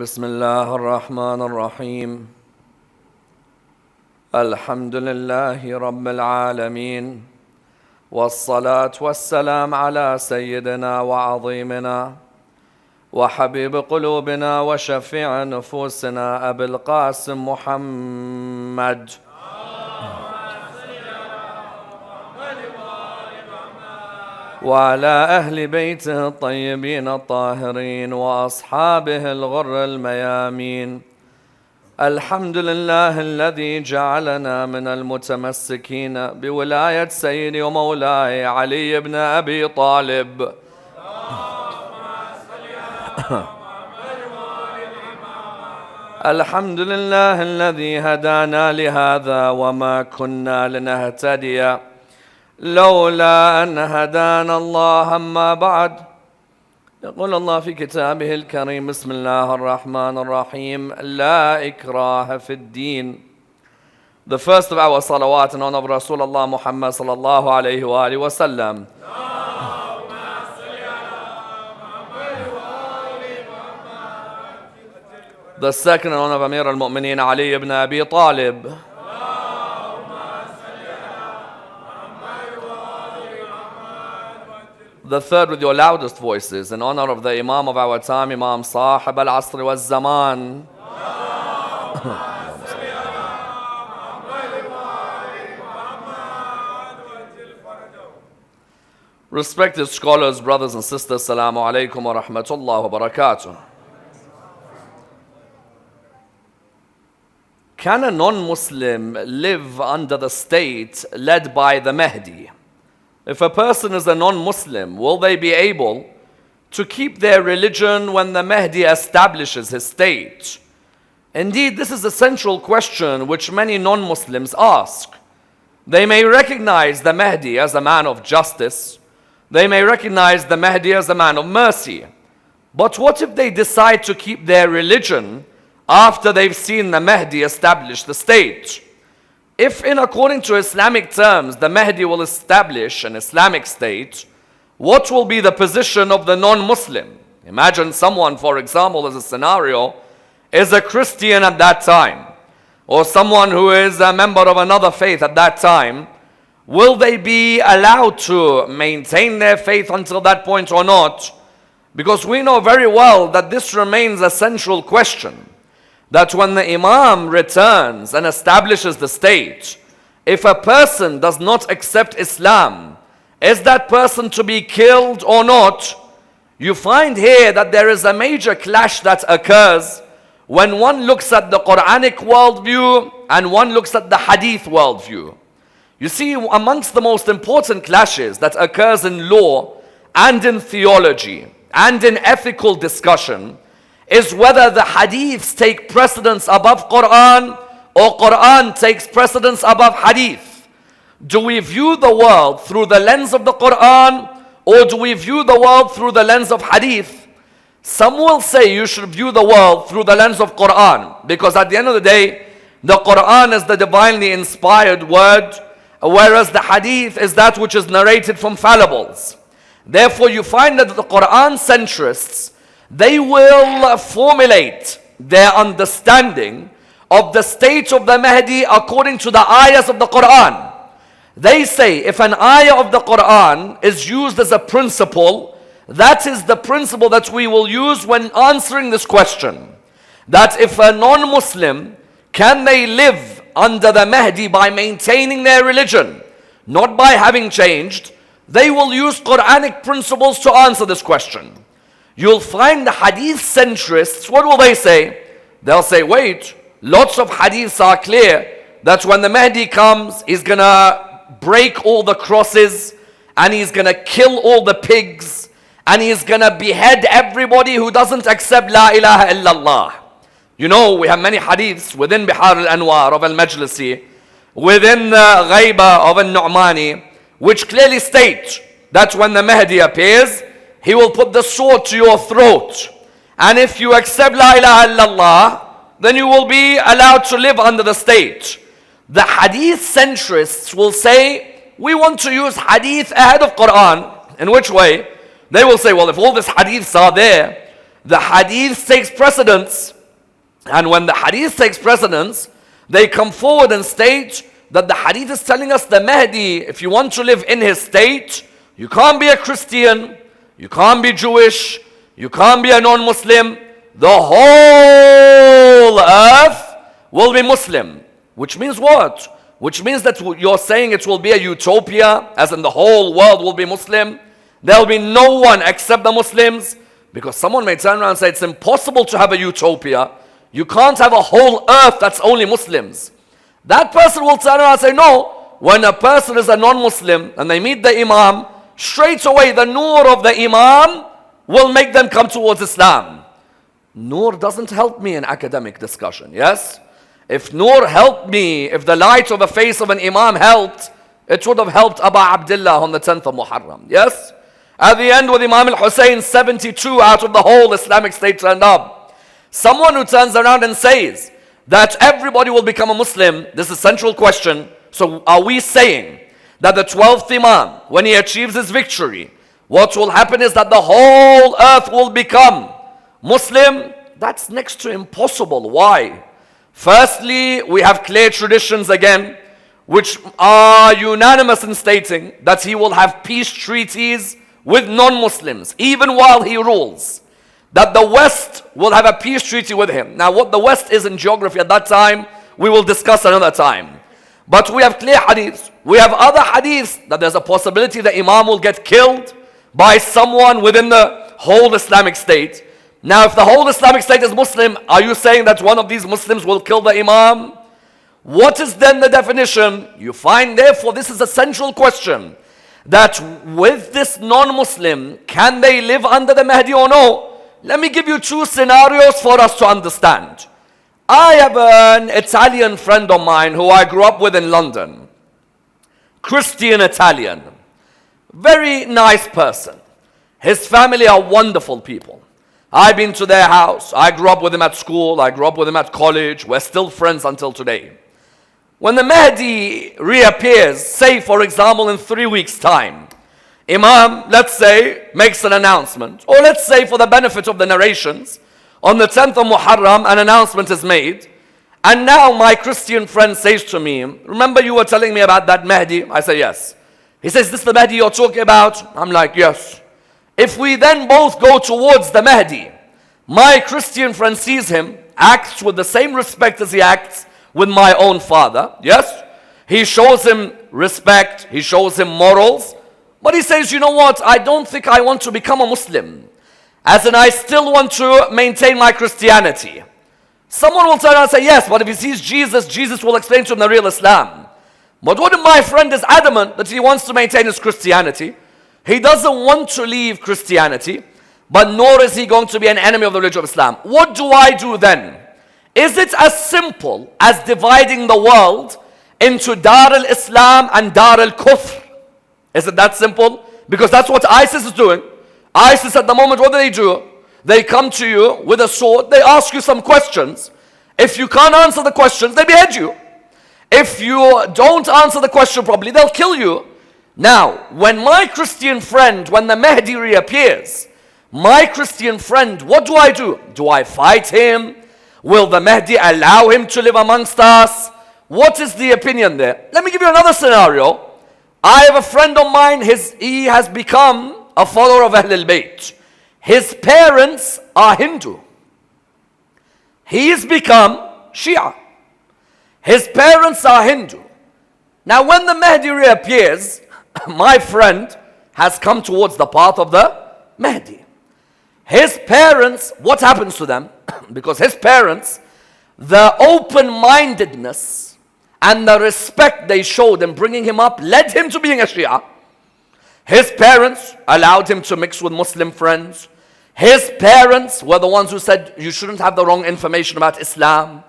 بسم الله الرحمن الرحيم الحمد لله رب العالمين والصلاة والسلام على سيدنا وعظيمنا وحبيب قلوبنا وشفيع نفوسنا أبي القاسم محمد وعلى أهل بيته الطيبين الطاهرين وأصحابه الغر الميامين. الحمد لله الذي جعلنا من المتمسكين بولاية سيدي ومولاي علي بن أبي طالب. الحمد لله الذي هدانا لهذا وما كنا لنهتدي لولا أن هدانا الله. أما بعد، يقول الله في كتابه الكريم: بسم الله الرحمن الرحيم، لا إكراه في الدين. The first of our salawat in honor of Rasulullah Muhammad sallallahu alayhi wa alihi wa sallam. The second in honor of Amir al-Mu'mineen Ali ibn Abi Talib. The third with your loudest voices in honor of the Imam of our time, Imam Sahib al-Asr wal-Zaman. Respected scholars, brothers and sisters, Assalamu alaikum wa rahmatullah wa barakatuh. Can a non-Muslim live under the state led by the Mahdi? If a person is a non-Muslim, will they be able to keep their religion when the Mahdi establishes his state? Indeed, this is a central question which many non-Muslims ask. They may recognize the Mahdi as a man of justice. They may recognize the Mahdi as a man of mercy. But what if they decide to keep their religion after they've seen the Mahdi establish the state? If, in according to Islamic terms, the Mahdi will establish an Islamic state, what will be the position of the non-Muslim? Imagine someone, for example, as a scenario, is a Christian at that time, or someone who is a member of another faith at that time. Will they be allowed to maintain their faith until that point or not? Because we know very well that this remains a central question. That when the Imam returns and establishes the state, if a person does not accept Islam, is that person to be killed or not? You find here that there is a major clash that occurs when one looks at the Quranic worldview and one looks at the Hadith worldview. You see, amongst the most important clashes that occurs in law and in theology and in ethical discussion is whether the hadiths take precedence above Quran or Quran takes precedence above hadith. Do we view the world through the lens of the Quran or do we view the world through the lens of hadith? Some will say you should view the world through the lens of Quran, because at the end of the day, the Quran is the divinely inspired word, whereas the hadith is that which is narrated from fallables. Therefore, you find that the Quran centrists, they will formulate their understanding of the state of the Mahdi according to the ayahs of the Quran. They say if an ayah of the Quran is used as a principle, that is the principle that we will use when answering this question. That if a non-Muslim, can they live under the Mahdi by maintaining their religion, not by having changed? They will use Quranic principles to answer this question. You'll find the hadith centrists, what will they say? They'll say, wait, lots of hadiths are clear that when the Mahdi comes, he's gonna break all the crosses and he's gonna kill all the pigs and he's gonna behead everybody who doesn't accept La ilaha illallah. You know, we have many hadiths within Bihar al-Anwar of al-Majlisi, within the Ghaiba of al-Nu'mani, which clearly state that when the Mahdi appears, he will put the sword to your throat. And if you accept La ilaha illallah, then you will be allowed to live under the state. The hadith centrists will say, we want to use hadith ahead of Quran. In which way? They will say, well, if all these hadiths are there, the hadith takes precedence. And when the hadith takes precedence, they come forward and state that the hadith is telling us the Mahdi, if you want to live in his state, you can't be a Christian, you can't be Jewish, you can't be a non-Muslim. The whole earth will be Muslim. Which means what? Which means that you're saying it will be a utopia, as in the whole world will be Muslim. There will be no one except the Muslims. Because someone may turn around and say it's impossible to have a utopia. You can't have a whole earth that's only Muslims. That person will turn around and say, no, when a person is a non-Muslim and they meet the Imam, straight away the nur of the Imam will make them come towards Islam. Nur doesn't help me in academic discussion, yes? If nur helped me, if the light of the face of an Imam helped, it would have helped Abu Abdullah on the 10th of Muharram, yes? At the end with Imam al-Hussein, 72 out of the whole Islamic State turned up. Someone who turns around and says that everybody will become a Muslim, this is a central question. So are we saying that the 12th Imam, when he achieves his victory, what will happen is that the whole earth will become Muslim? That's next to impossible. Why? Firstly, we have clear traditions again, which are unanimous in stating that he will have peace treaties with non-Muslims, even while he rules. That the West will have a peace treaty with him. Now, what the West is in geography at that time, we will discuss another time. But we have clear hadiths. We have other hadiths that there's a possibility the Imam will get killed by someone within the whole Islamic State. Now, if the whole Islamic State is Muslim, are you saying that one of these Muslims will kill the Imam? What is then the definition? You find, therefore, this is a central question. That with this non-Muslim, can they live under the Mahdi or no? Let me give you two scenarios for us to understand. I have an Italian friend of mine who I grew up with in London. Christian Italian. Very nice person. His family are wonderful people. I've been to their house. I grew up with him at school. I grew up with him at college. We're still friends until today. When the Mahdi reappears, say for example in 3 weeks' time, Imam, let's say, makes an announcement. Or let's say for the benefit of the narrations, on the 10th of Muharram, an announcement is made. And now my Christian friend says to me, remember you were telling me about that Mahdi? I say, yes. He says, this is the Mahdi you're talking about? I'm like, yes. If we then both go towards the Mahdi, my Christian friend sees him, acts with the same respect as he acts with my own father, yes? He shows him respect, he shows him morals, but he says, you know what, I don't think I want to become a Muslim. As in, I still want to maintain my Christianity. Someone will turn around and say, yes, but if he sees Jesus, Jesus will explain to him the real Islam. But what if my friend is adamant that he wants to maintain his Christianity? He doesn't want to leave Christianity, but nor is he going to be an enemy of the religion of Islam. What do I do then? Is it as simple as dividing the world into Dar al-Islam and Dar al-Kufr? Is it that simple? Because that's what ISIS is doing. ISIS at the moment, what do? They come to you with a sword, they ask you some questions. If you can't answer the questions, they behead you. If you don't answer the question properly, they'll kill you. Now, when my Christian friend, when the Mahdi reappears, my Christian friend, what do? Do I fight him? Will the Mahdi allow him to live amongst us? What is the opinion there? Let me give you another scenario. I have a friend of mine, he has become a follower of Ahlul Bayt. His parents are Hindu. He's become Shia. His parents are Hindu. Now when the Mahdi reappears, my friend has come towards the path of the Mahdi. His parents, what happens to them? Because his parents, the open-mindedness and the respect they showed in bringing him up led him to being a Shia. His parents allowed him to mix with Muslim friends. His parents were the ones who said you shouldn't have the wrong information about Islam.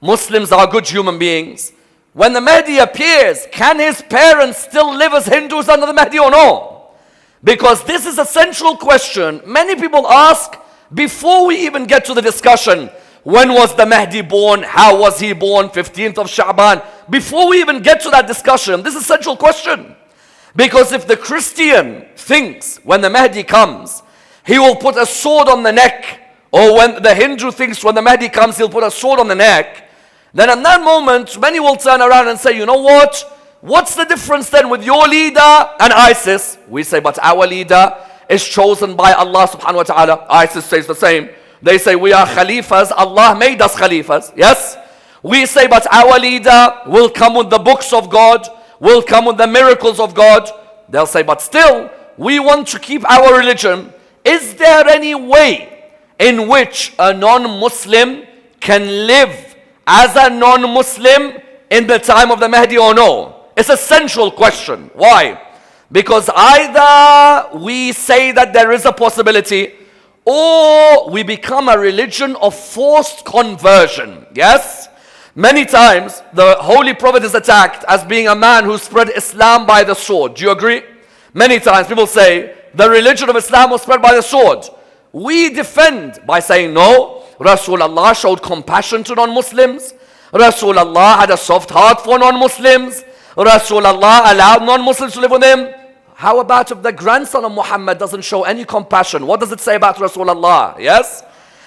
Muslims are good human beings. When the Mahdi appears, can his parents still live as Hindus under the Mahdi or no? Because this is a central question. Many people ask before we even get to the discussion, when was the Mahdi born? How was he born? 15th of Sha'ban. Before we even get to that discussion, this is a central question. Because if the Christian thinks when the Mahdi comes, he will put a sword on the neck Or when the Hindu thinks when the Mahdi comes, he'll put a sword on the neck. Then in that moment, many will turn around and say, you know what? What's the difference then with your leader and ISIS? We say, but our leader is chosen by Allah subhanahu wa ta'ala. ISIS says the same. They say we are khalifas. Allah made us khalifas. Yes? We say, but our leader will come with the books of God, will come with the miracles of God. They'll say, but still, we want to keep our religion. Is there any way in which a non-Muslim can live as a non-Muslim in the time of the Mahdi or no? It's a central question. Why? Because either we say that there is a possibility, or we become a religion of forced conversion. Yes? Many times the Holy Prophet is attacked as being a man who spread Islam by the sword. Do you agree? Many times people say the religion of Islam was spread by the sword. We defend by saying no, Rasulullah showed compassion to non-Muslims. Rasulullah had a soft heart for non-Muslims. Rasulullah allowed non-Muslims to live with him. How about if the grandson of Muhammad doesn't show any compassion? What does it say about Rasulullah? Yes?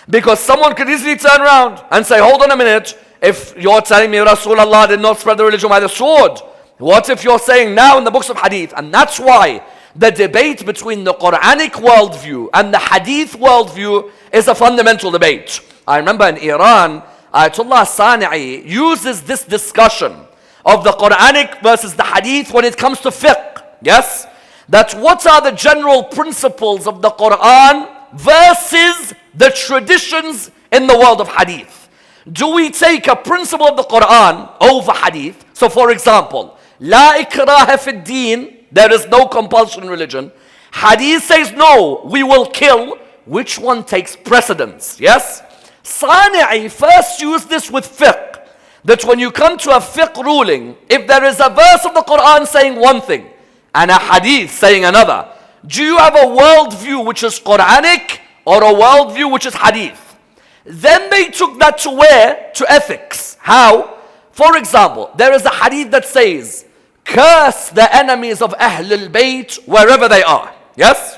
Because someone could easily turn around and say, hold on a minute, if you're telling me Rasulullah did not spread the religion by the sword, what if you're saying now in the books of Hadith? And that's why the debate between the Quranic worldview and the Hadith worldview is a fundamental debate. I remember in Iran, Ayatollah Sani'i uses this discussion of the Quranic versus the Hadith when it comes to fiqh. Yes? That what are the general principles of the Quran versus the traditions in the world of Hadith? Do we take a principle of the Quran over Hadith? So for example, La ikraha fi din, there is no compulsion in religion. Hadith says no, we will kill. Which one takes precedence? Yes? Sani'i first used this with fiqh. That when you come to a fiqh ruling, if there is a verse of the Quran saying one thing and a hadith saying another, do you have a worldview which is Quranic or a worldview which is hadith? Then they took that to where? To ethics. How? For example, there is a hadith that says, curse the enemies of Ahlul Bayt wherever they are. Yes?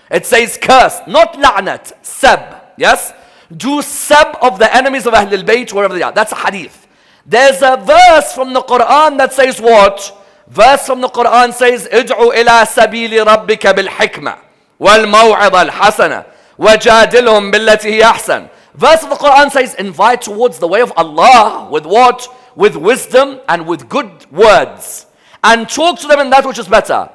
It says curse, not la'nat, sab. Yes? Do sab of the enemies of Ahlul Bayt wherever they are. That's a hadith. There's a verse from the Quran that says what? Verse from the Quran says, ادعو إلى سبيل ربك بالحكمة والموعظة الحسنة وجادلهم بالتي هي أحسن. Verse of the Quran says, invite towards the way of Allah with what? With wisdom and with good words. And talk to them in that which is better.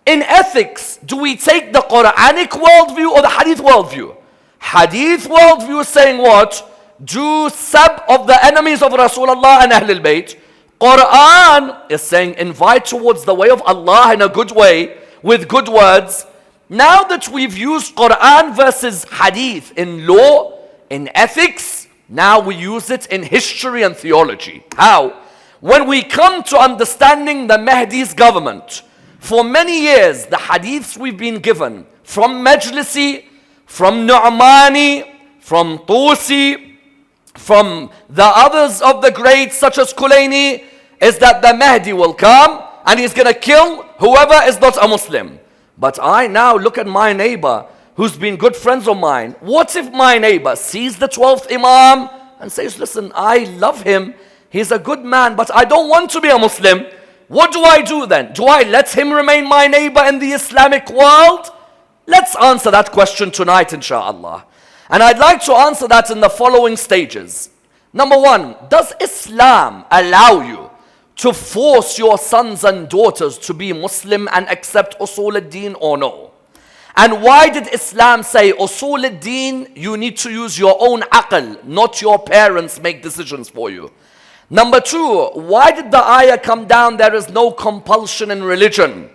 In ethics, do we take the Quranic worldview or the Hadith worldview? Hadith worldview is saying what? Do sab of the enemies of Rasulullah and Ahlul Bayt. Quran is saying invite towards the way of Allah in a good way with good words. Now that we've used Quran versus Hadith in law, in ethics, now we use it in history and theology. How? When we come to understanding the Mahdi's government, for many years the Hadiths we've been given from Majlisi, from Nu'mani, from Tusi, from the others of the greats such as Kulaini, is that the Mahdi will come and he's going to kill whoever is not a Muslim. But I now look at my neighbor who's been good friends of mine. What if my neighbor sees the 12th Imam and says, listen, I love him, he's a good man, but I don't want to be a Muslim. What do I do then? Do I let him remain my neighbor in the Islamic world? Let's answer that question tonight, inshallah. And I'd like to answer that in the following stages. Number one, does Islam allow you to force your sons and daughters to be Muslim and accept usul ad-din or no? And why did Islam say usul ad-din, you need to use your own aql, not your parents make decisions for you? Number two, why did the ayah come down, there is no compulsion in religion?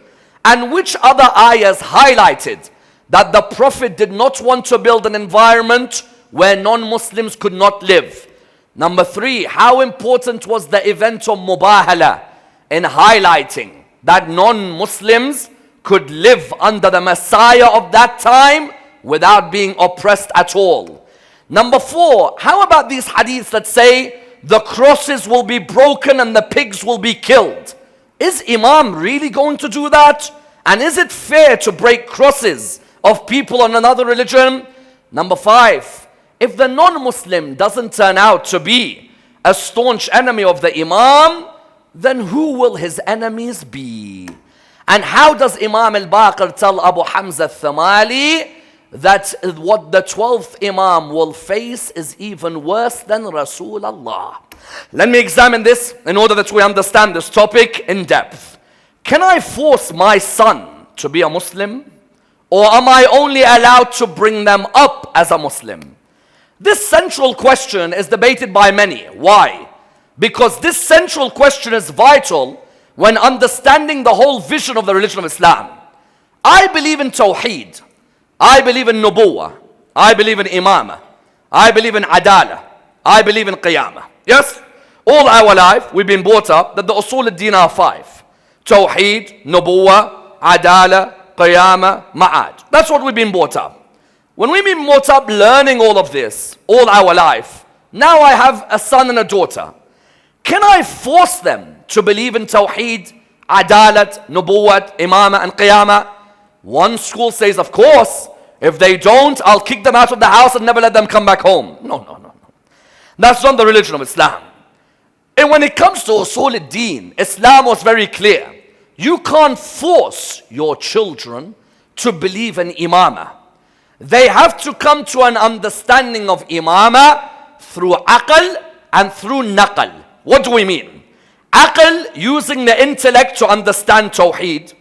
And which other ayahs highlighted that the Prophet did not want to build an environment where non-Muslims could not live? Number three, how important was the event of Mubahala in highlighting that non-Muslims could live under the Messiah of that time without being oppressed at all? Number four, how about these hadiths that say the crosses will be broken and the pigs will be killed? Is Imam really going to do that? And is it fair to break crosses of people on another religion? Number five, if the non-Muslim doesn't turn out to be a staunch enemy of the Imam, then who will his enemies be? And how does Imam al-Baqir tell Abu Hamza al-Thamali that what the 12th Imam will face is even worse than Rasulullah? Let me examine this in order that we understand this topic in depth. Can I force my son to be a Muslim? Or am I only allowed to bring them up as a Muslim? This central question is debated by many. Why? Because this central question is vital when understanding the whole vision of the religion of Islam. I believe in Tawheed. I believe in Nubuwah. I believe in Imamah. I believe in Adala. I believe in Qiyamah. Yes? All our life we've been brought up that the Usul al-Din are 5. Tawheed, Nubuwah, Adala, Qiyamah, Ma'ad. That's what we've been brought up. When we've been brought up learning all of this, all our life, now I have a son and a daughter. Can I force them to believe in Tawheed, Adalat, Nubuwat, Imamah and Qiyamah? One school says, of course, if they don't, I'll kick them out of the house and never let them come back home. No. That's not the religion of Islam. And when it comes to Usul al-Din, Islam was very clear. You can't force your children to believe in Imamah. They have to come to an understanding of Imamah through Aql and through Naql. What do we mean? Aql, using the intellect to understand Tawheed,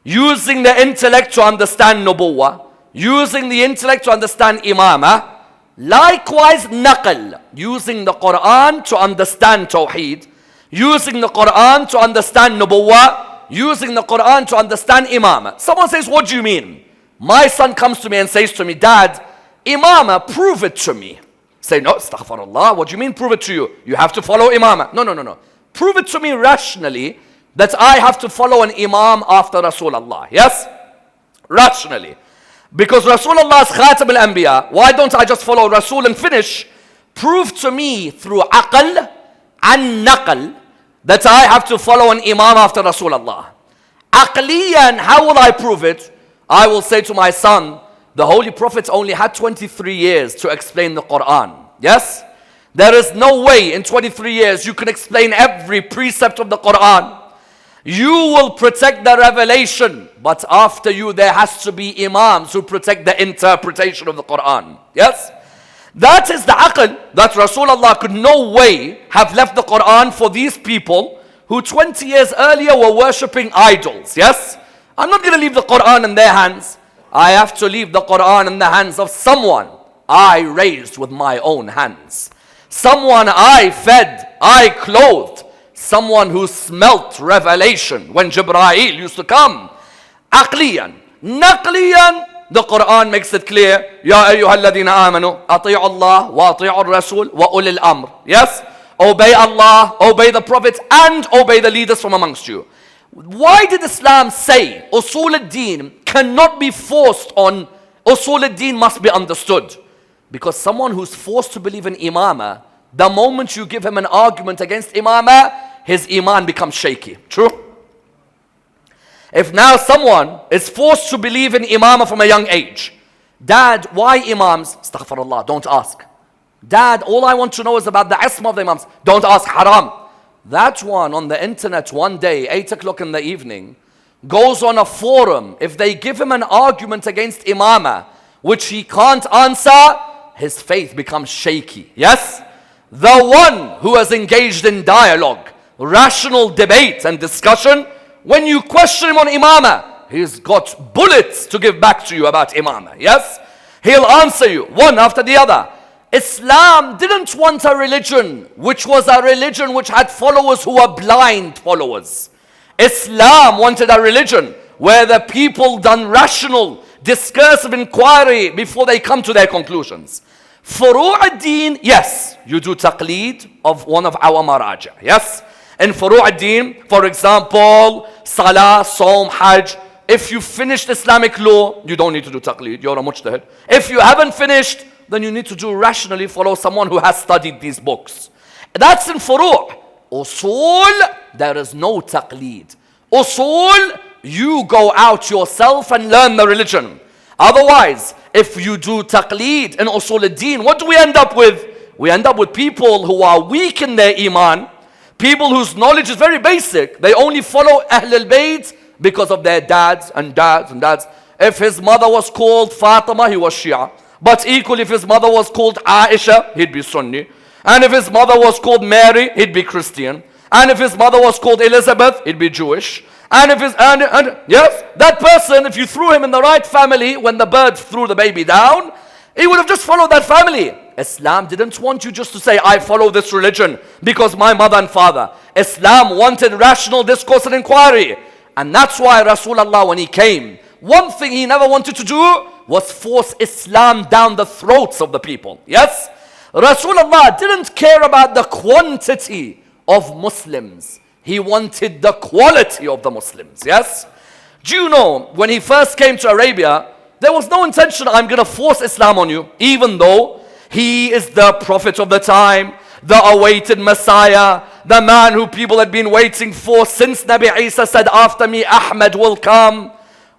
using the intellect to understand Nubuwah, using the intellect to understand Imamah. Likewise, Naql, using the Quran to understand Tawheed, using the Quran to understand Nubuwah, using the Quran to understand Imamah. Someone says, what do you mean? My son comes to me and says to me, Dad, Imamah, prove it to me. Say, no, astaghfirullah, what do you mean prove it to you? You have to follow Imamah. No. Prove it to me rationally that I have to follow an Imam after Rasulullah. Yes? Rationally. Because Rasulullah is Khatam al-Anbiya. Why don't I just follow Rasul and finish? Prove to me through Aql and Naql that I have to follow an Imam after Rasulullah. Aqliyan, how will I prove it? I will say to my son, the Holy Prophet only had 23 years to explain the Quran. Yes? There is no way in 23 years you can explain every precept of the Quran. You will protect the revelation, but after you there has to be Imams who protect the interpretation of the Quran. Yes? That is the aql that Rasulullah could no way have left the Quran for these people who 20 years earlier were worshipping idols. Yes? I'm not going to leave the Quran in their hands. I have to leave the Quran in the hands of someone I raised with my own hands. Someone I fed, I clothed. Someone who smelt revelation when Jibreel used to come. Aqliyan. Naqliyan, the Quran makes it clear. Ya ayyuhalladhina amanu, ati'u Allah wa ati'u Rasul wa ulil amr. Yes? Obey Allah, obey the Prophet, and obey the leaders from amongst you. Why did Islam say Usul al-Din cannot be forced on? Usul al-Din must be understood. Because someone who's forced to believe in Imamah, the moment you give him an argument against Imamah, his iman becomes shaky. True? If now someone is forced to believe in Imamah from a young age, Dad, why Imams? Astaghfirullah, don't ask. Dad, all I want to know is about the isma of the Imams. Don't ask, haram. That one on the internet one day, 8 o'clock in the evening, goes on a forum. If they give him an argument against Imamah, which he can't answer, his faith becomes shaky. Yes? The one who has engaged in dialogue, rational debate and discussion, when you question him on Imamah, he's got bullets to give back to you about Imamah. Yes? He'll answer you one after the other. Islam didn't want a religion which was a religion which had followers who were blind followers. Islam wanted a religion where the people done rational, discursive inquiry before they come to their conclusions. Furu' ad-Din, yes, you do taqleed of one of our maraja. Yes? In Furu' ad-Din, for example, Salah, Sawm, Hajj, if you finished Islamic law, you don't need to do taqleed, you're a mujtahid. If you haven't finished, then you need to do rationally follow someone who has studied these books. That's in Furu'. Usul, there is no taqleed. Usul, you go out yourself and learn the religion. Otherwise, if you do taqleed in usul al-din, what do we end up with? We end up with people who are weak in their iman, people whose knowledge is very basic. They only follow Ahl al-Bayt because of their dads and dads and dads. If his mother was called Fatima, he was Shia. But equally, if his mother was called Aisha, he'd be Sunni. And if his mother was called Mary, he'd be Christian. And if his mother was called Elizabeth, he'd be Jewish. And if his yes, that person, if you threw him in the right family when the bird threw the baby down, he would have just followed that family. Islam didn't want you just to say, I follow this religion because my mother and father. Islam wanted rational discourse and inquiry. And that's why Rasulullah, when he came, one thing he never wanted to do was force Islam down the throats of the people. Yes? Rasulullah didn't care about the quantity of Muslims. He wanted the quality of the Muslims. Yes? Do you know, when he first came to Arabia, there was no intention, I'm going to force Islam on you, even though he is the prophet of the time, the awaited Messiah, the man who people had been waiting for since Nabi Isa said, after me Ahmed will come.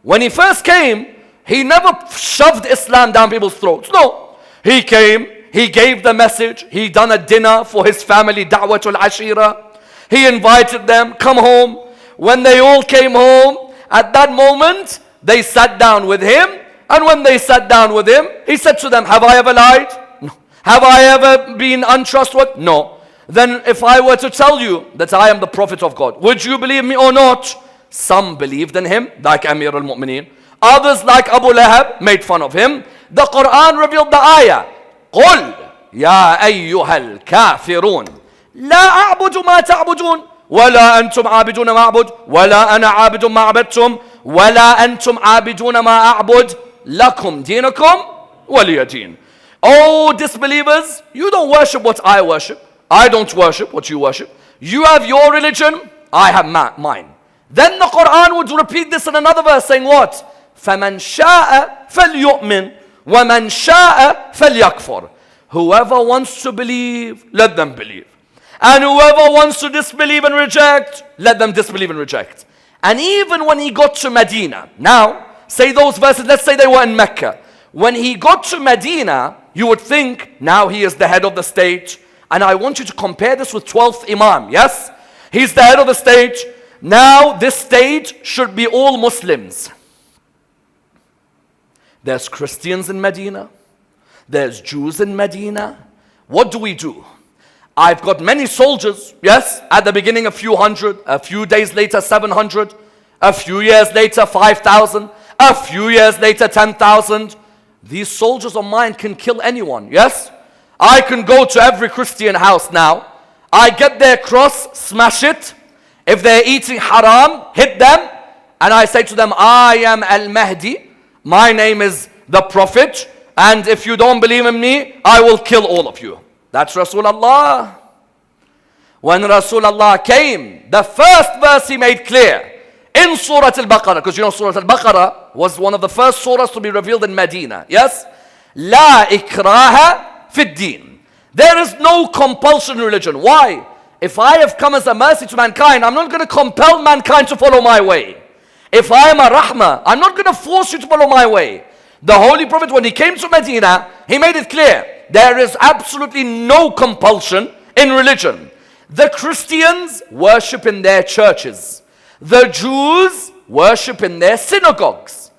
When he first came, he never shoved Islam down people's throats. No. He came, he gave the message, he done a dinner for his family, Da'watul Ashira. He invited them, come home. When they all came home, at that moment, they sat down with him. And when they sat down with him, he said to them, have I ever lied? No. Have I ever been untrustworthy? No. Then if I were to tell you that I am the prophet of God, would you believe me or not? Some believed in him, like Amir al-Mu'mineen. Others, like Abu Lahab, made fun of him. The Quran revealed the ayah. قُلْ يَا أَيُّهَا الْكَافِرُونَ لا أعبد ما تعبدون ولا أنتم عابدون ما أعبد ولا أنا عابد ما عبدتم ولا أنتم عابدون ما أعبد لكم دينكم ولي دين. Oh disbelievers, you don't worship what I worship. I don't worship what you worship. You have your religion, I have mine. Then the Quran would repeat this in another verse saying what? فَمَنْ شَاءَ فَلْيُؤْمِنْ وَمَنْ شَاءَ فَلْيَكْفُرْ. Whoever wants to believe, let them believe. And whoever wants to disbelieve and reject, let them disbelieve and reject. And even when he got to Medina, now, say those verses, let's say they were in Mecca. When he got to Medina, you would think, now he is the head of the state. And I want you to compare this with 12th Imam, yes? He's the head of the state. Now this state should be all Muslims. There's Christians in Medina. There's Jews in Medina. What do? I've got many soldiers, yes, at the beginning a few hundred, a few days later 700, a few years later 5,000, a few years later 10,000. These soldiers of mine can kill anyone, yes? I can go to every Christian house now. I get their cross, smash it. If they're eating haram, hit them. And I say to them, I am al-Mahdi. My name is the Prophet. And if you don't believe in me, I will kill all of you. That's Rasulullah. When Rasulullah came, the first verse he made clear in Surah Al-Baqarah, because you know Surah Al-Baqarah was one of the first surahs to be revealed in Medina. Yes? La ikraha fid din. There is no compulsion in religion. Why? If I have come as a mercy to mankind, I'm not going to compel mankind to follow my way. If I am a rahmah, I'm not going to force you to follow my way. The Holy Prophet, when he came to Medina, he made it clear. There is absolutely no compulsion in religion. The Christians worship in their churches. The Jews worship in their synagogues.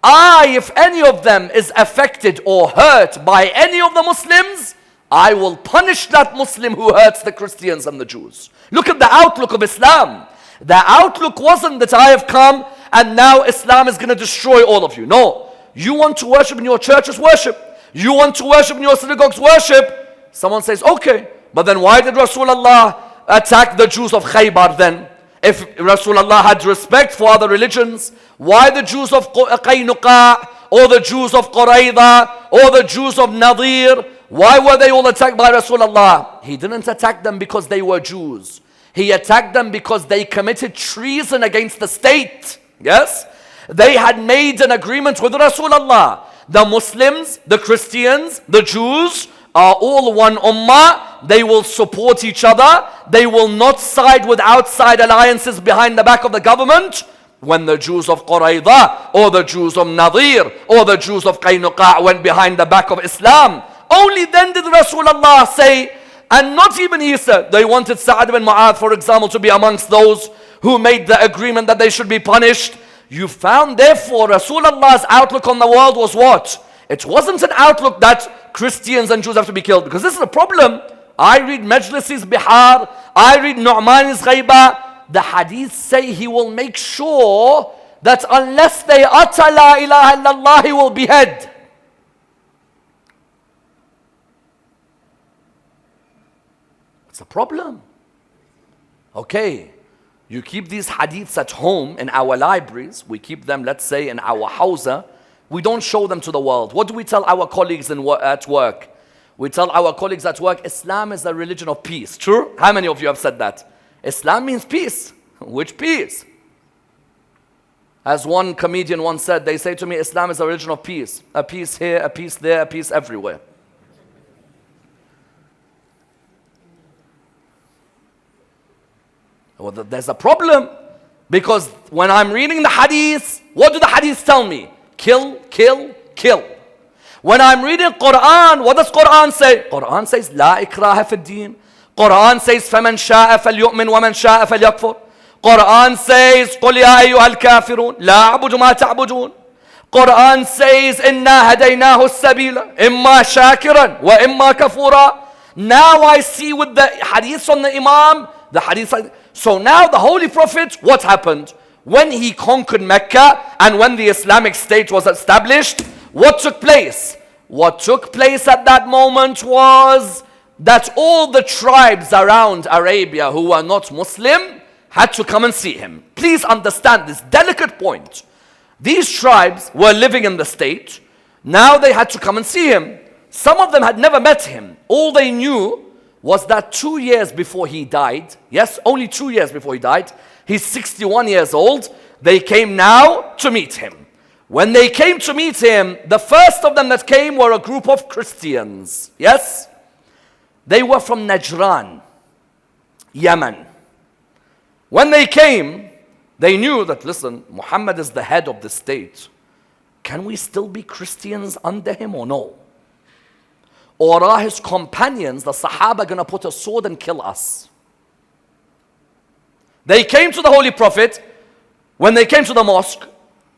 If any of them is affected or hurt by any of the Muslims, I will punish that Muslim who hurts the Christians and the Jews. Look at the outlook of Islam. The outlook wasn't that I have come and now Islam is going to destroy all of you. No. You want to worship in your churches, worship. You want to worship in your synagogues, worship. Someone says, okay, but then why did Rasulullah attack the Jews of Khaybar then? If Rasulullah had respect for other religions, why the Jews of Qaynuqa, or the Jews of Qurayza, or the Jews of Nadir, why were they all attacked by Rasulullah? He didn't attack them because they were Jews. He attacked them because they committed treason against the state. Yes? They had made an agreement with Rasulullah. The Muslims, the Christians, the Jews are all one ummah. They will support each other. They will not side with outside alliances behind the back of the government. when the Jews of Qurayza or the Jews of Nadir or the Jews of Qaynuqa went behind the back of Islam. Only then did Rasulullah say, and not even he said, they wanted Sa'ad bin Mu'adh, for example, to be amongst those who made the agreement that they should be punished. You found, therefore, Rasulullah's outlook on the world was what? It wasn't an outlook that Christians and Jews have to be killed. Because this is a problem. I read Majlis's Bihar, I read Nu'man's Ghaiba. The hadiths say he will make sure that unless they utter La ilaha illallah, he will behead. It's a problem. Okay, you keep these hadiths at home in our libraries. We keep them, let's say, in our hawza. We don't show them to the world. What do we tell our colleagues at work? We tell our colleagues at work, Islam is a religion of peace. True? How many of you have said that? Islam means peace. Which peace? As one comedian once said, they say to me, Islam is a religion of peace. A peace here, a peace there, a peace everywhere. Well, there's a problem. Because when I'm reading the hadith, what do the hadiths tell me? Kill, kill, kill. When I'm reading Quran, what does Quran say? Quran says, La ikraha fi din. Quran says, فَمَنْ شَاءَ فَلْيُؤْمِنْ وَمَنْ شَاءَ فَلْيَكْفُرْ. Quran says, قُلْ يَا أَيُّهَا الْكَافِرُونَ لَا أَعْبُدُ مَا تَعْبُدُونَ. Quran says, إِنَّا هَدَيْنَاهُ السَّبِيلَ إِمَّا شَاكِرًا وَإِمَّا كَفُورًا. Now I see with the hadiths on the Imam, the hadith. So now the Holy Prophet, what happened? When he conquered Mecca and when the Islamic State was established, what took place? What took place at that moment was that all the tribes around Arabia who were not Muslim had to come and see him. Please understand this delicate point. These tribes were living in the state. Now they had to come and see him. Some of them had never met him. All they knew was that 2 years before he died, yes, only 2 years before he died, he's 61 years old, they came now to meet him. When they came to meet him, the first of them that came were a group of Christians, yes? They were from Najran, Yemen. When they came, they knew that, listen, Muhammad is the head of the state. Can we still be Christians under him or no? Or are his companions, the Sahaba, going to put a sword and kill us? They came to the Holy Prophet. When they came to the mosque,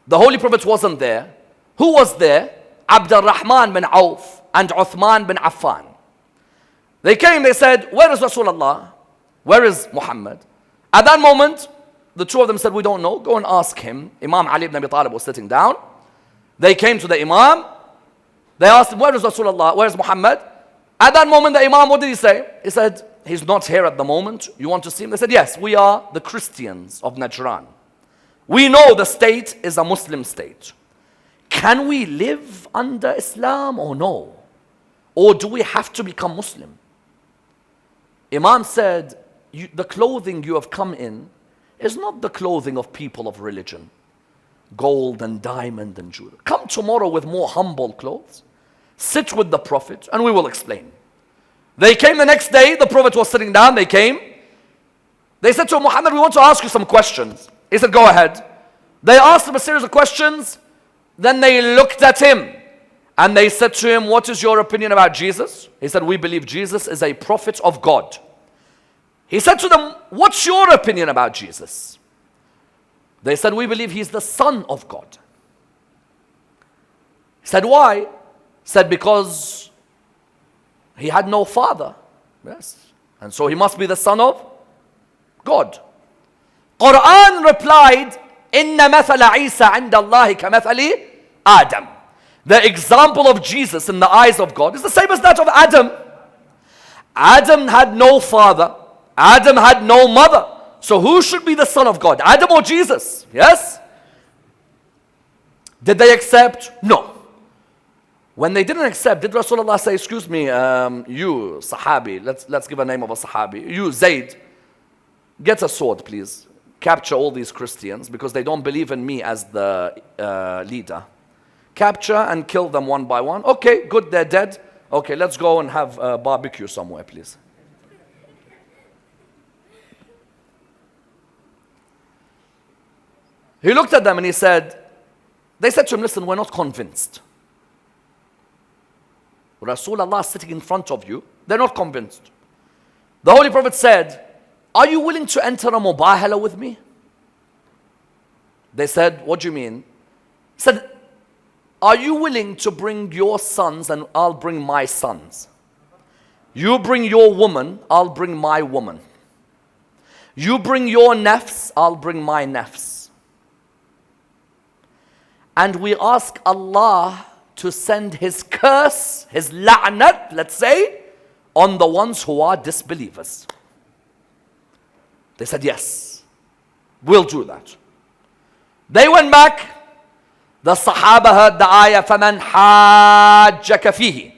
the Holy Prophet wasn't there. Who was there? Abdul Rahman bin Auf and Uthman bin Affan. They came, they said, where is Rasulullah? Where is Muhammad? At that moment, the two of them said, we don't know. Go and ask him. Imam Ali ibn Abi Talib was sitting down. They came to the Imam. They asked him, where is Rasulullah? Where is Muhammad? At that moment, the Imam, what did he say? He said, he's not here at the moment. You want to see him? They said, yes, we are the Christians of Najran. We know the state is a Muslim state. Can we live under Islam or no? Or do we have to become Muslim? Imam said, the clothing you have come in is not the clothing of people of religion. Gold and diamond and jewelry. Come tomorrow with more humble clothes. Sit with the Prophet and we will explain. They came the next day. The Prophet was sitting down. They came. They said to Muhammad, we want to ask you some questions. He said, go ahead. They asked him a series of questions. Then they looked at him and they said to him, what is your opinion about Jesus? He said, we believe Jesus is a prophet of God. He said to them, what's your opinion about Jesus? They said, we believe he's the Son of God. He said, why? He said, because he had no father. Yes. And so he must be the Son of God. Quran replied, إِنَّ مَثَلَ عِيسَى عِنْدَ اللَّهِ كَمَثَلِ Adam. The example of Jesus in the eyes of God is the same as that of Adam. Adam had no father. Adam had no mother. So who should be the Son of God? Adam or Jesus? Yes? Did they accept? No. When they didn't accept, did Rasulullah say, excuse me, you Sahabi, let's give a name of a Sahabi, you Zayd, get a sword please. Capture all these Christians because they don't believe in me as the leader. Capture and kill them one by one. Okay, good, they're dead. Okay, let's go and have a barbecue somewhere, please. He looked at them and he said, they said to him, listen, we're not convinced. Rasulullah is sitting in front of you. They're not convinced. The Holy Prophet said, are you willing to enter a mubahala with me? They said, what do you mean? He said, are you willing to bring your sons and I'll bring my sons? You bring your woman, I'll bring my woman. You bring your nafs, I'll bring my nafs. And we ask Allah to send His curse, His la'nat, let's say, on the ones who are disbelievers. They said, yes, we'll do that. They went back. The Sahaba heard the ayah, فَمَنْ حَاجَّكَ فِيهِ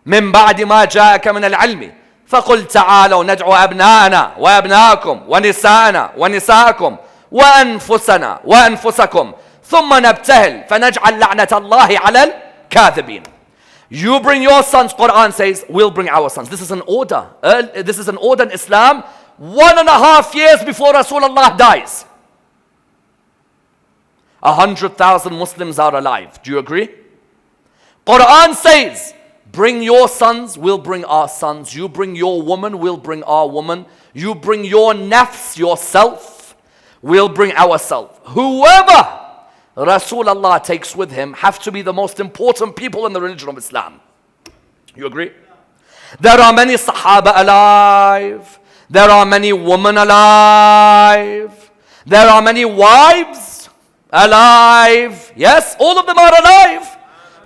مِنْ بَعْدِ مَا جَاءَكَ مِنَ الْعِلْمِ فَقُلْ تَعَالَوْا نَدْعُ أَبْنَاءَنَا وَأَبْنَاءَكُمْ وَنِسَاءَنَا وَنِسَاءَكُمْ وَأَنفُسَنَا وَأَنفُسَكُمْ ثُمَّ نَبْتَهِلْ فَنَجْعَلْ لَعْنَةَ اللَّهِ عَلَى الْكَاذِبِينَ. You bring your sons, Quran says, we'll bring our sons. This is an order. This is an order in Islam 1.5 years before Rasulullah dies. 100,000 Muslims are alive. Do you agree? Quran says, bring your sons, we'll bring our sons. You bring your woman, we'll bring our woman. You bring your nafs, yourself, we'll bring ourselves. Whoever Rasulullah takes with him have to be the most important people in the religion of Islam. You agree? There are many Sahaba alive. There are many women alive. There are many wives alive. Yes, all of them are alive.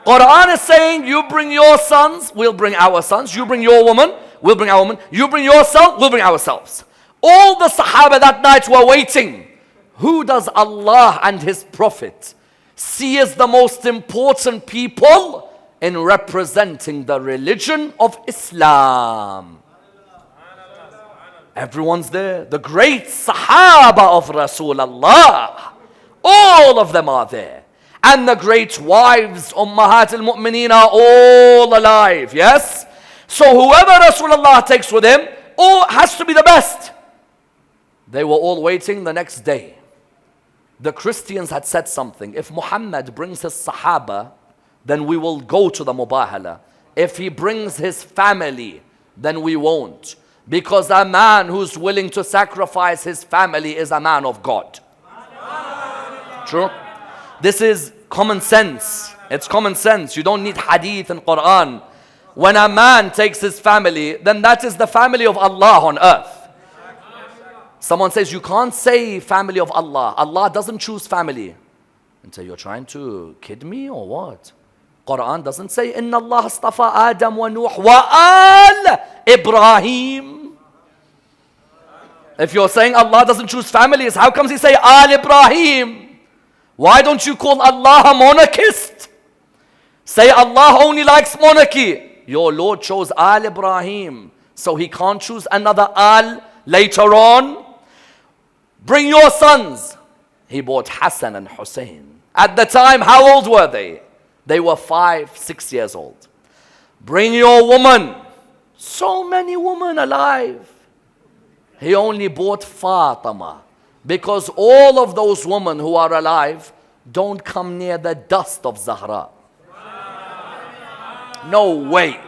Quran is saying, you bring your sons, we'll bring our sons. You bring your woman, we'll bring our woman. You bring yourself, we'll bring ourselves. All the Sahaba that night were waiting. Who does Allah and His Prophet see as the most important people in representing the religion of Islam? Everyone's there. The great Sahaba of Rasulullah, all of them are there. And the great wives, Ummahat al-Mu'mineen, are all alive. Yes? So whoever Rasulullah takes with him, all has to be the best. They were all waiting the next day. The Christians had said something. If Muhammad brings his Sahaba, then we will go to the Mubahala. If he brings his family, then we won't. Because a man who's willing to sacrifice his family is a man of God. True? This is common sense. It's common sense. You don't need hadith and Quran. When a man takes his family, then that is the family of Allah on earth. Someone says, you can't say family of Allah. Allah doesn't choose family. And so you're trying to kid me or what? Quran doesn't say, Inna Allah astafa Adam wa Nuh wa al Ibrahim. If you're saying Allah doesn't choose families, how comes He say al Ibrahim? Why don't you call Allah a monarchist? Say Allah only likes monarchy. Your Lord chose al Ibrahim, so He can't choose another al later on. Bring your sons. He brought Hassan and Hussein. At the time, how old were they? They were 5, 6 years old. Bring your woman. So many women alive. He only brought Fatima, because all of those women who are alive don't come near the dust of Zahra. No way.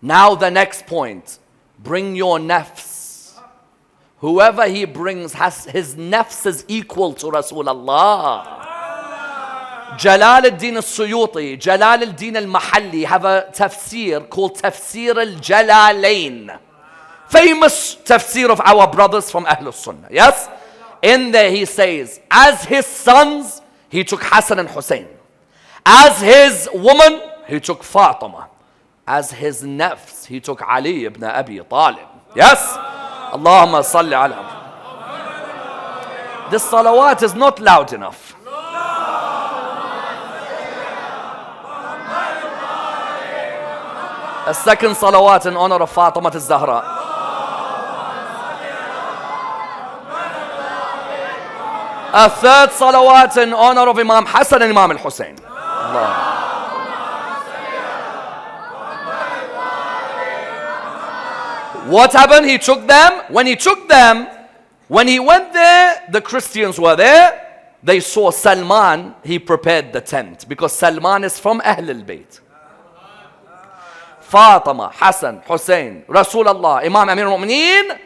Now the next point. Bring your nafs. Whoever he brings, has his nafs is equal to Rasulullah. Jalal al-Din al-Suyuti, Jalal al-Din al-Mahalli have a tafsir called Tafsir al-Jalalain. Famous tafsir of our brothers from Ahlul Sunnah. Yes? In there he says, as his sons, he took Hassan and Hussein. As his woman, he took Fatima. As his nafs, he took Ali ibn Abi Talib. Yes? Allahumma salli ala. This salawat is not loud enough. A second salawat in honor of Fatima al-Zahra. A third salawat in honor of Imam Hassan and Imam al-Hussein. What happened? He took them. When he went there, the Christians were there. they saw Salman, he prepared the tent. Because Salman is from Ahl al-Bayt. Fatima, Hassan, Hussein, Rasulullah, Imam Amir al-Mu'mineen,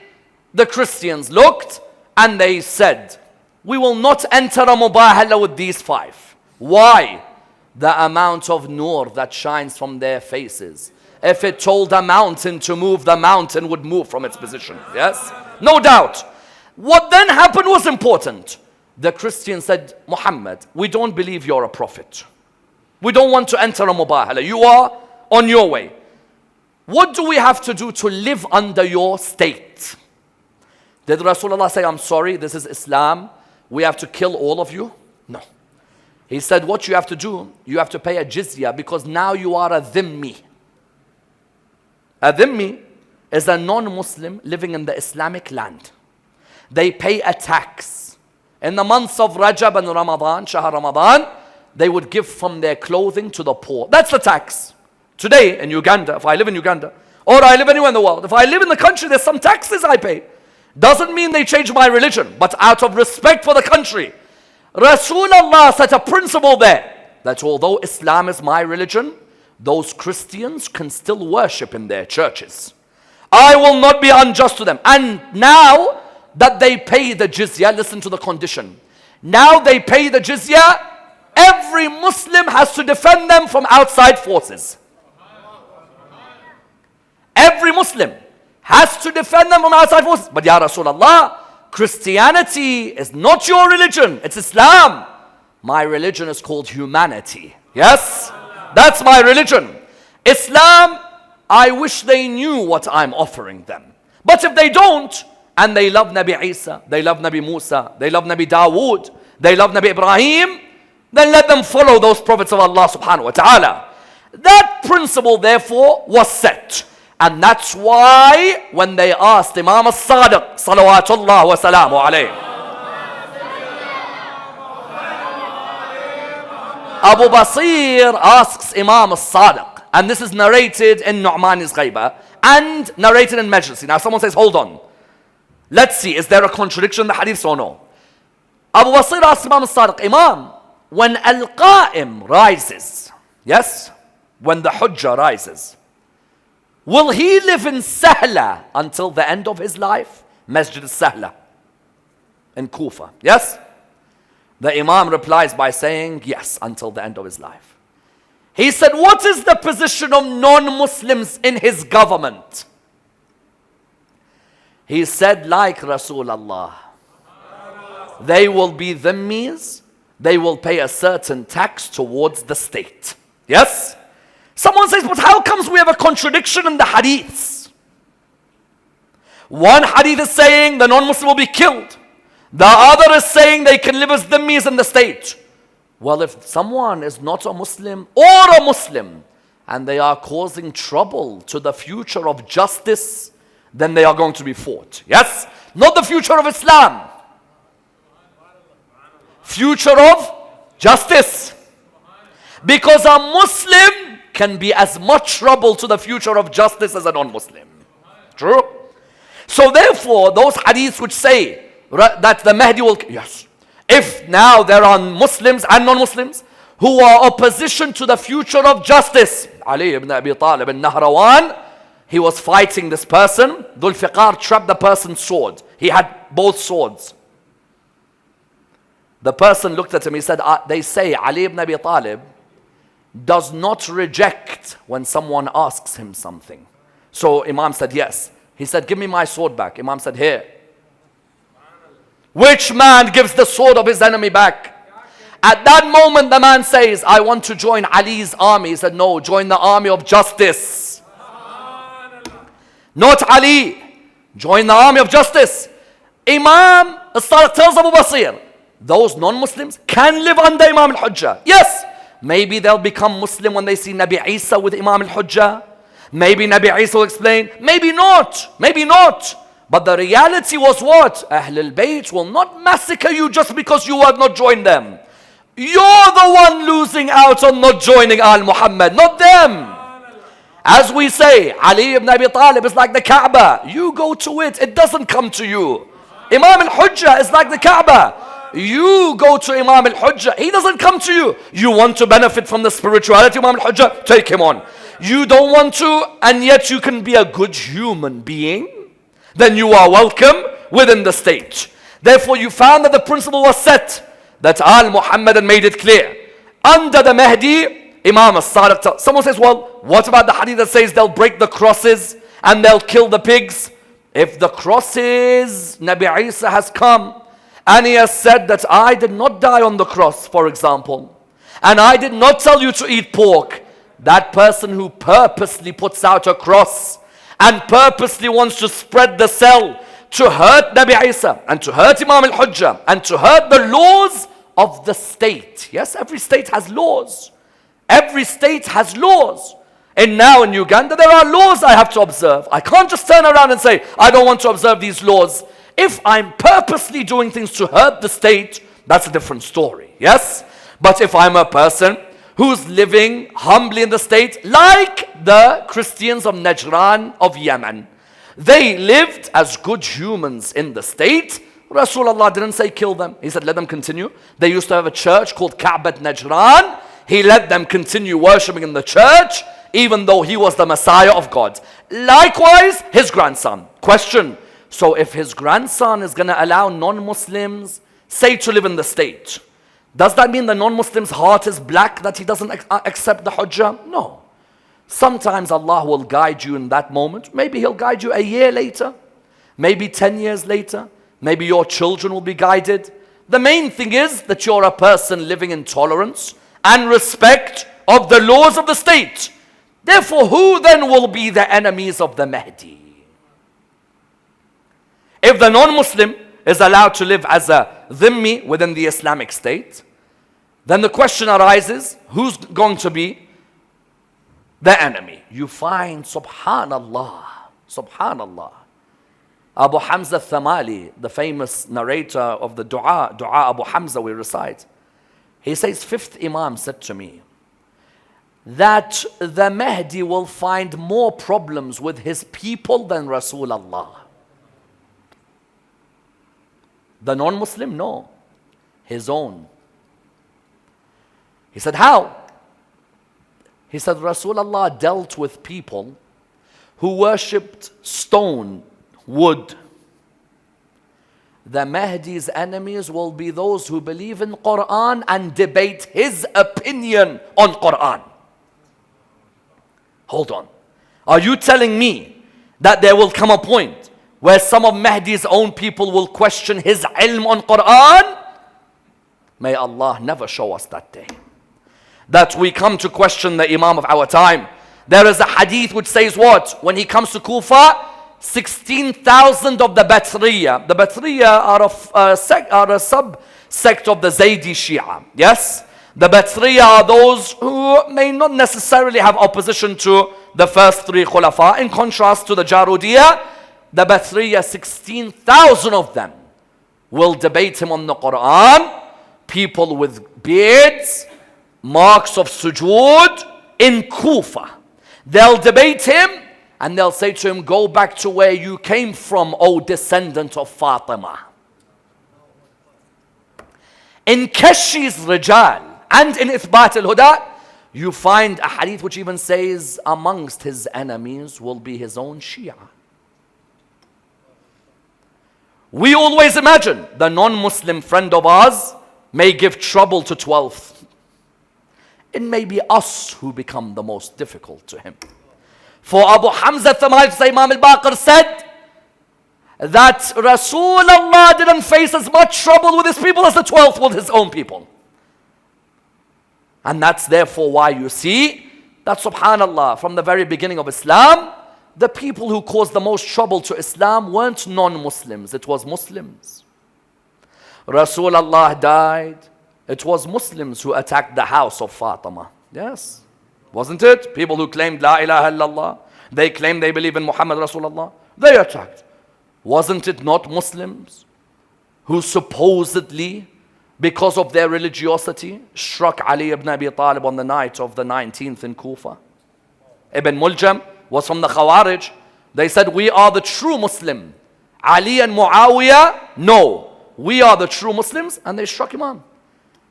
the Christians looked and they said, we will not enter a mubahala with these five. Why? The amount of nur that shines from their faces. If it told a mountain to move, the mountain would move from its position. Yes? No doubt. What then happened was important. The Christians said, Muhammad, we don't believe you're a prophet. We don't want to enter a mubahala. You are on your way. What do we have to do to live under your state? Did Rasulullah say, I'm sorry, this is Islam, we have to kill all of you? No. He said, what you have to do, you have to pay a jizya because now you are a dhimmi. A dhimmi is a non-Muslim living in the Islamic land. They pay a tax. In the months of Rajab and Ramadan, Shahr Ramadan, they would give from their clothing to the poor. That's the tax. Today in Uganda, if I live in Uganda, or I live anywhere in the world, if I live in the country, there's some taxes I pay. Doesn't mean they change my religion, but out of respect for the country, Rasulullah set a principle there, that although Islam is my religion, those Christians can still worship in their churches. I will not be unjust to them. And now that they pay the jizya, listen to the condition. Now they pay the jizya, every Muslim has to defend them from outside forces. Every Muslim has to defend them from outside forces. But Ya Rasulullah, Christianity is not your religion, it's Islam. My religion is called humanity. Yes? That's my religion. Islam, I wish they knew what I'm offering them. But if they don't, and they love Nabi Isa, they love Nabi Musa, they love Nabi Dawood, they love Nabi Ibrahim, then let them follow those prophets of Allah subhanahu wa ta'ala. That principle therefore was set. And that's why when they asked Imam al-Sadiq, salawatullah wa salamu alayhi, Abu Basir asks Imam al-Sadiq, and this is narrated in Nu'man's Ghaiba and narrated in Majlisi. Now someone says, hold on. Let's see, is there a contradiction in the hadith or no? Abu Basir asks Imam al-Sadiq, Imam, when Al-Qa'im rises, yes, when the Hujjah rises, will he live in Sahla until the end of his life? Masjid al-Sahla in Kufa, yes? The Imam replies by saying, yes, until the end of his life. He said, what is the position of non-Muslims in his government? He said, like Rasulullah, they will be dhimmis, they will pay a certain tax towards the state. Yes? Someone says, but how comes we have a contradiction in the hadiths? One hadith is saying the non-Muslim will be killed. The other is saying they can live as dhimmis in the state. Well, if someone is not a Muslim or a Muslim and they are causing trouble to the future of justice, then they are going to be fought. Yes? Not the future of Islam. Future of justice. Because a Muslim can be as much trouble to the future of justice as a non-Muslim. True? So therefore, those hadiths which say that the Mahdi will... Yes. If now there are Muslims and non-Muslims who are opposition to the future of justice. Ali ibn Abi Talib in Nahrawan, he was fighting this person. Dhul Fiqar trapped the person's sword. He had both swords. The person looked at him, he said, they say Ali ibn Abi Talib does not reject when someone asks him something. So Imam said, yes. He said, give me my sword back. Imam said, here. Which man gives the sword of his enemy back? At that moment, the man says, I want to join Ali's army. He said, no, join the army of justice. Not Ali. Join the army of justice. Imam al-Sadiq tells Abu Basir, those non-Muslims can live under Imam al-Hujjah. Yes. Maybe they'll become Muslim when they see Nabi Isa with Imam al-Hujjah. Maybe Nabi Isa will explain. Maybe not. Maybe not. But the reality was what? Ahl al-Bayt will not massacre you just because you have not joined them. You're the one losing out on not joining Al-Muhammad, not them. As we say, Ali ibn Abi Talib is like the Kaaba. You go to it, it doesn't come to you. Imam al-Hujjah is like the Kaaba. you go to Imam al-Hujjah. He doesn't come to you. You want to benefit from the spirituality of Imam al-Hujjah? Take him on. You don't want to, and yet you can be a good human being, then you are welcome within the state. Therefore, you found that the principle was set, that Al-Muhammad made it clear. Under the Mahdi, Imam al-Sadiq. Someone says, well, what about the hadith that says they'll break the crosses and they'll kill the pigs? If the crosses, Nabi Isa has come and he has said that I did not die on the cross, for example, and I did not tell you to eat pork, that person who purposely puts out a cross and purposely wants to spread the cell to hurt Nabi Isa and to hurt Imam al-Hujjah and to hurt the laws of the state. Yes, every state has laws. Every state has laws. And now in Uganda, there are laws I have to observe. I can't just turn around and say, I don't want to observe these laws. If I'm purposely doing things to hurt the state, that's a different story. Yes? But if I'm a person who's living humbly in the state, like the Christians of Najran of Yemen, they lived as good humans in the state. Rasulullah didn't say kill them. He said let them continue. They used to have a church called Ka'bat Najran. He let them continue worshipping in the church, even though he was the Messiah of God. Likewise, his grandson. Question: so if his grandson is going to allow non-Muslims, say, to live in the state, does that mean the non-Muslim's heart is black, that he doesn't accept the Hujjah? No. Sometimes Allah will guide you in that moment. Maybe He'll guide you a year later. Maybe 10 years later. Maybe your children will be guided. The main thing is that you're a person living in tolerance and respect of the laws of the state. Therefore, who then will be the enemies of the Mahdi? If the non-Muslim is allowed to live as a dhimmi within the Islamic state, then the question arises, who's going to be the enemy? You find, subhanallah, subhanallah, Abu Hamza Thamali, the famous narrator of the dua Abu Hamza we recite, he says, fifth Imam said to me that the Mahdi will find more problems with his people than Rasulullah. The non-Muslim, no, his own. He said, how? He said, Rasulullah dealt with people who worshipped stone, wood. The Mahdi's enemies will be those who believe in Quran and debate his opinion on Quran. Hold on. Are you telling me that there will come a point where some of Mahdi's own people will question his ilm on Quran? May Allah never show us that day, that we come to question the Imam of our time. There is a hadith which says what? When he comes to Kufa, 16,000 of the Batriya. The Batriya are a sub-sect of the Zaydi Shia. Yes? The Batriya are those who may not necessarily have opposition to the first three Khulafa. In contrast to the Jarudiyya, the Batriya, 16,000 of them will debate him on the Quran. People with beards, marks of sujood in Kufa. They'll debate him and they'll say to him, go back to where you came from, O descendant of Fatima. In Kashi's Rijal and in Ithbat al-Huda, you find a hadith which even says amongst his enemies will be his own Shia. We always imagine the non-Muslim friend of ours may give trouble to 12th. It may be us who become the most difficult to him. For Abu Hamza Thamali, Imam al-Baqir said that Rasulullah didn't face as much trouble with his people as the 12th with his own people. And that's therefore why you see that, subhanallah, from the very beginning of Islam, the people who caused the most trouble to Islam weren't non-Muslims, it was Muslims. Rasulullah died, it was Muslims who attacked the house of Fatima. Yes, wasn't it? People who claimed La ilaha illallah, they claimed they believe in Muhammad Rasulullah, they attacked. Wasn't it not Muslims who supposedly, because of their religiosity, struck Ali ibn Abi Talib on the night of the 19th in Kufa? Ibn Muljam was from the Khawarij. They said, we are the true Muslim. Ali and Muawiyah, no. we are the true Muslims, and they struck Imam.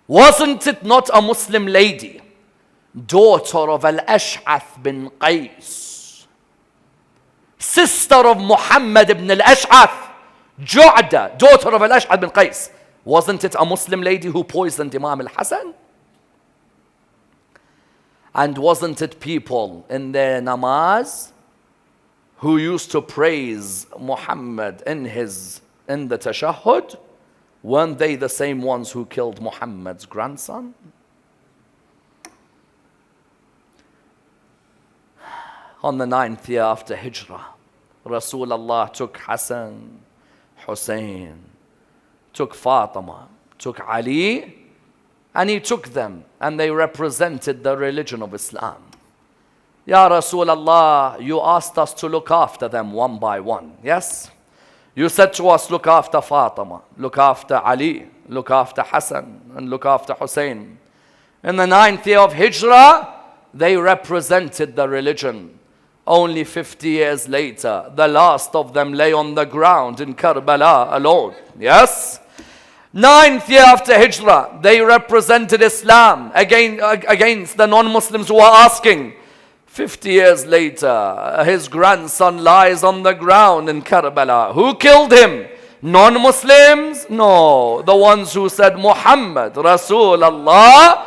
Wasn't it not a Muslim lady, daughter of Al-Ash'ath bin Qais, sister of Muhammad ibn Al-Ash'ath, Ju'da, daughter of Al-Ash'ath bin Qais? Wasn't it a Muslim lady who poisoned Imam al-Hasan? And wasn't it people in their namaz who used to praise Muhammad in the tashahhud? Weren't they the same ones who killed Muhammad's grandson? On the 9th year after Hijrah, Rasulullah took Hassan, Hussein, took Fatima, took Ali, and he took them, and they represented the religion of Islam. Ya Rasulullah, you asked us to look after them one by one, yes? You said to us, look after Fatima, look after Ali, look after Hassan, and look after Hussein. In the 9th year of Hijrah, they represented the religion. Only 50 years later, the last of them lay on the ground in Karbala alone. Yes? 9th year after Hijrah, they represented Islam against the non-Muslims who are asking. 50 years later, his grandson lies on the ground in Karbala. Who killed him? Non-Muslims? No. The ones who said Muhammad, Rasulullah,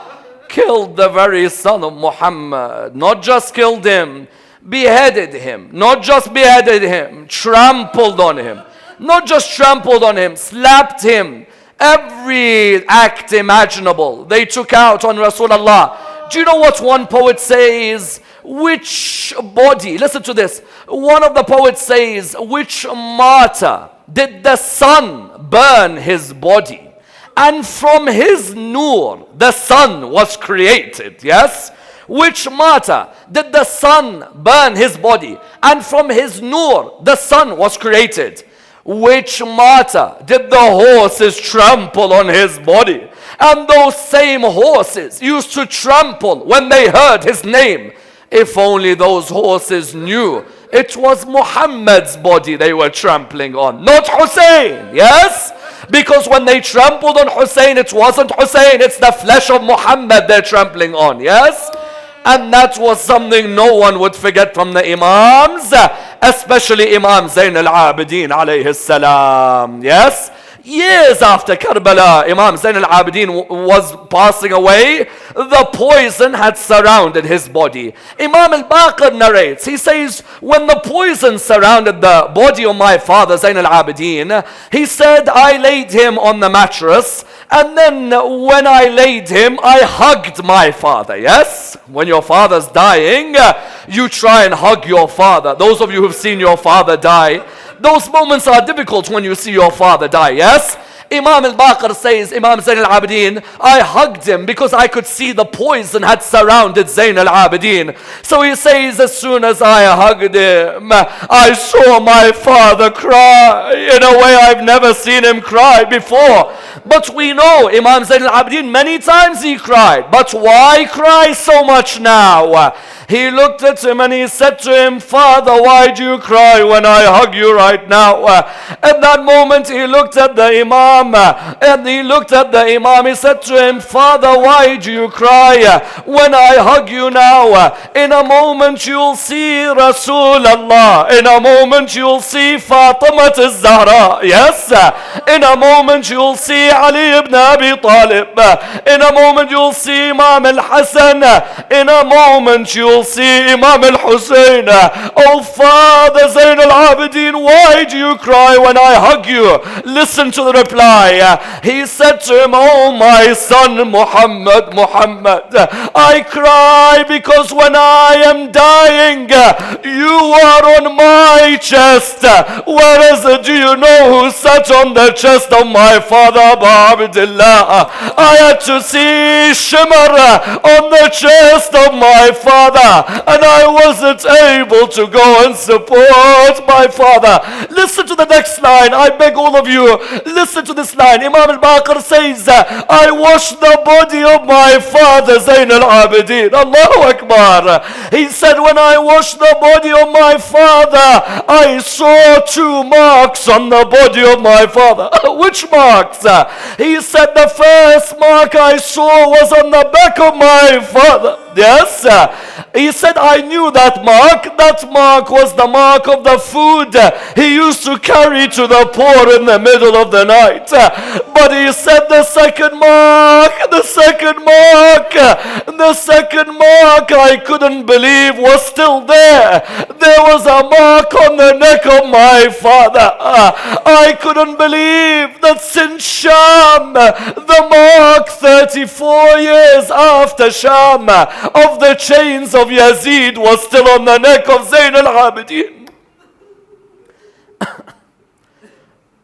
killed the very son of Muhammad. Not just killed him, beheaded him. Not just beheaded him, trampled on him. Not just trampled on him, slapped him. Every act imaginable they took out on Rasulullah. Do you know what one poet says? Which body, listen to this. One of the poets says, which martyr did the sun burn his body? And from his nur, the sun was created. Yes? Which martyr did the sun burn his body? And from his nur, the sun was created. Which martyr did the horses trample on his body? And those same horses used to trample when they heard his name. If only those horses knew it was Muhammad's body they were trampling on, not Hussein. Yes? Because when they trampled on Hussein, it wasn't Hussein, it's the flesh of Muhammad they're trampling on. Yes? And that was something no one would forget from the Imams, especially Imam Zayn al-Abidin alayhi salam. Yes? Years after Karbala, Imam Zayn al-Abidin was passing away, the poison had surrounded his body. Imam al-Baqir narrates, he says, when the poison surrounded the body of my father Zayn al-Abidin, he said, I laid him on the mattress, and then when I laid him, I hugged my father. Yes? When your father's dying, you try and hug your father. Those of you who've seen your father die, those moments are difficult when you see your father die. Yes? Imam al-Baqir says, Imam Zayn al-Abidin, I hugged him because I could see the poison had surrounded Zayn al-Abidin. So he says, as soon as I hugged him, I saw my father cry in a way I've never seen him cry before. But we know Imam Zayn al-Abidin, many times he cried. But why cry so much now? He looked at him and he said to him, Father, why do you cry when I hug you right now? At that moment he looked at the Imam, he said to him, Father, why do you cry when I hug you now? In a moment you'll see Rasulullah. In a moment you'll see Fatima al-Zahra. Yes? In a moment you'll see Ali ibn Abi Talib. In a moment you'll see Imam al-Hasan. In a moment you'll see Imam al-Hussein. Oh Father Zayn al-Abidin, why do you cry when I hug you? Listen to the reply. He said to him, oh my son Muhammad, I cry because when I am dying, you are on my chest. Whereas do you know who sat on the chest of my father Abu Abdullah? I had to see shimmer on the chest of my father. and I wasn't able to go and support my father. Listen to the next line. I beg all of you, listen to this line. Imam al-Baqir says, I washed the body of my father, Zayn al-Abidin. Allahu Akbar. He said, when I washed the body of my father, I saw 2 marks on the body of my father. Which marks? He said, the first mark I saw was on the back of my father. Yes. He said, I knew that mark. That mark was the mark of the food he used to carry to the poor in the middle of the night. But he said the second mark I couldn't believe was still there. There was a mark on the neck of my father. I couldn't believe that since Sham, the mark 34 years after Sham of the chains of Yazid was still on the neck of Zayn al-Abidin.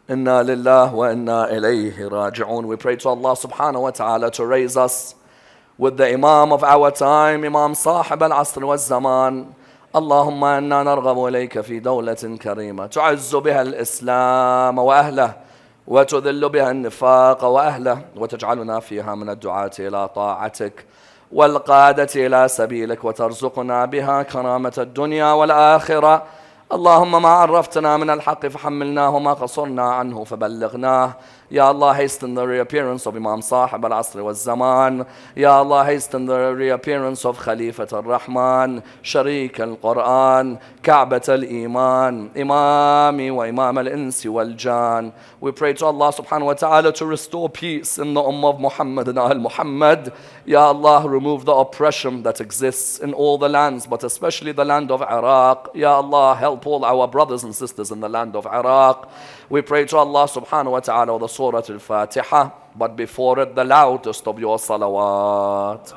Inna lillah wa inna ilayhi raji'un. We pray to Allah subhanahu wa ta'ala to raise us with the Imam of our time, Imam Sahib al-Asr wal-Zaman. اللهم إنا نرغب إليك في دولة كريمة تعز بها الإسلام وأهله وتذل بها النفاق وأهله وتجعلنا فيها من الدعاة إلى طاعتك والقادة إلى سبيلك وترزقنا بها كرامة الدنيا والآخرة. اللهم ما عرفتنا من الحق فحملناه وما قصرنا عنه فبلغناه. Ya Allah, hasten the reappearance of Imam Sahib al-Asr wal-Zaman. Ya Allah, hasten the reappearance of Khalifat al-Rahman, Sharik al-Quran, Ka'bat al-Iman, Imami wa Imam al-Insi wal-Jan. We pray to Allah subhanahu wa ta'ala to restore peace in the Ummah of Muhammad and Ahl Muhammad. Ya Allah, remove the oppression that exists in all the lands, but especially the land of Iraq. Ya Allah, help all our brothers and sisters in the land of Iraq. We pray to Allah subhanahu wa ta'ala with the Surah al-Fatiha, but before it the loudest of your salawat.